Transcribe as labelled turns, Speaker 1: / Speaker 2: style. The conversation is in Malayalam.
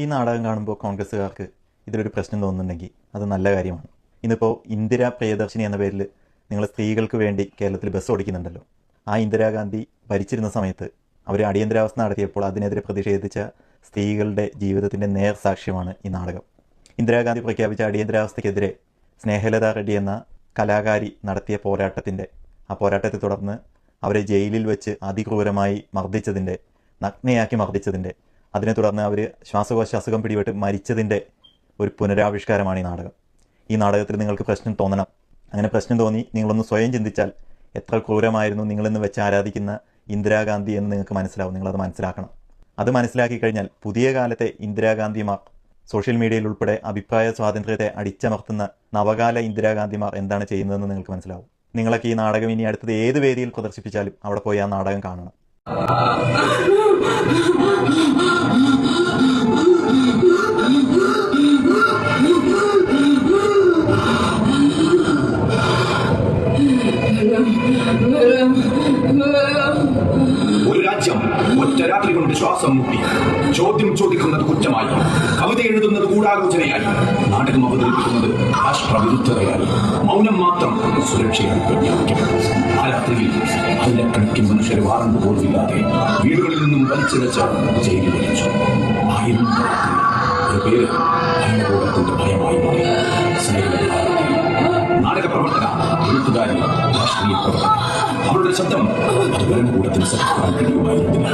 Speaker 1: ഈ നാടകം കാണുമ്പോൾ കോൺഗ്രസ്സുകാർക്ക് ഇതിലൊരു പ്രശ്നം തോന്നുന്നുണ്ടെങ്കിൽ അത് നല്ല കാര്യമാണ്. ഇന്നിപ്പോൾ ഇന്ദിര പ്രിയദർശിനി എന്ന പേരിൽ നിങ്ങൾ സ്ത്രീകൾക്ക് വേണ്ടി കേരളത്തിൽ ബസ് ഓടിക്കുന്നുണ്ടല്ലോ. ആ ഇന്ദിരാഗാന്ധി ഭരിച്ചിരുന്ന സമയത്ത് അവർ അടിയന്തരാവസ്ഥ നടത്തിയപ്പോൾ അതിനെതിരെ പ്രതിഷേധിച്ച സ്ത്രീകളുടെ ജീവിതത്തിൻ്റെ നേർസാക്ഷ്യമാണ് ഈ നാടകം. ഇന്ദിരാഗാന്ധി പ്രഖ്യാപിച്ച അടിയന്തരാവസ്ഥയ്ക്കെതിരെ സ്നേഹലത റെഡ്ഡി എന്ന കലാകാരി നടത്തിയ ആ പോരാട്ടത്തെ തുടർന്ന് അവരെ ജയിലിൽ വെച്ച് അതിക്രൂരമായി മർദ്ദിച്ചതിൻ്റെ, നഗ്നയാക്കി മർദ്ദിച്ചതിൻ്റെ, അതിനെ തുടർന്ന് അവർ ശ്വാസകോശ അസുഖം പിടിപെട്ട് മരിച്ചതിൻ്റെ ഒരു പുനരാവിഷ്കാരമാണ് ഈ നാടകം. ഈ നാടകത്തിൽ നിങ്ങൾക്ക് പ്രശ്നം തോന്നണം. അങ്ങനെ പ്രശ്നം തോന്നി നിങ്ങളൊന്ന് സ്വയം ചിന്തിച്ചാൽ എത്ര ക്രൂരമായിരുന്നു നിങ്ങളിന്ന് വെച്ച് ആരാധിക്കുന്ന ഇന്ദിരാഗാന്ധി എന്ന് നിങ്ങൾക്ക് മനസ്സിലാവും. നിങ്ങളത് മനസ്സിലാക്കണം. അത് മനസ്സിലാക്കി കഴിഞ്ഞാൽ പുതിയ കാലത്തെ ഇന്ദിരാഗാന്ധിമാർ, സോഷ്യൽ മീഡിയയിൽ ഉൾപ്പെടെ അഭിപ്രായ സ്വാതന്ത്ര്യത്തെ അടിച്ചമർത്തുന്ന നവകാല ഇന്ദിരാഗാന്ധിമാർ എന്താണ് ചെയ്യുന്നതെന്ന് നിങ്ങൾക്ക് മനസ്സിലാവും. നിങ്ങളൊക്കെ ഈ നാടകം ഇനി അടുത്തത് ഏത് വേദിയിൽ പ്രദർശിപ്പിച്ചാലും അവിടെ പോയി ആ നാടകം കാണണം.
Speaker 2: ഒരു രാജ്യം ഒറ്റ രാത്രി കൊണ്ട് ശ്വാസം മുട്ടി, ചോദ്യം ചോദിക്കുന്നത് കുറ്റമായി, കവിത എഴുതുന്നത് ഗൂഢാലോചനയായി, നാടകം അവതരിപ്പിക്കുന്നത് രാഷ്ട്രവിരുദ്ധതയായി, മൗനം മാത്രം സുരക്ഷയായി പ്രഖ്യാപിക്കപ്പെട്ടു. ആ രാത്രിയിൽ ആയിരക്കണക്കിന് മനുഷ്യരെ വാറണ്ട് പോലുമില്ലാതെ വീടുകളിൽ നിന്നും വലിച്ചിഴച്ച് ജയിലിൽ വെച്ചു. 1000 ഒരു പേര് ഭരണകൂടത്തിന്റെ ഭയമായി മാറി. നാടക പ്രവർത്തക, എഴുത്തുകാരി, രാഷ്ട്രീയ പ്രവർത്തക, അവരുടെ ശബ്ദം അത് ഭരണകൂടത്തിന് സഹിക്കാൻ കഴിയുമായിരുന്നില്ല.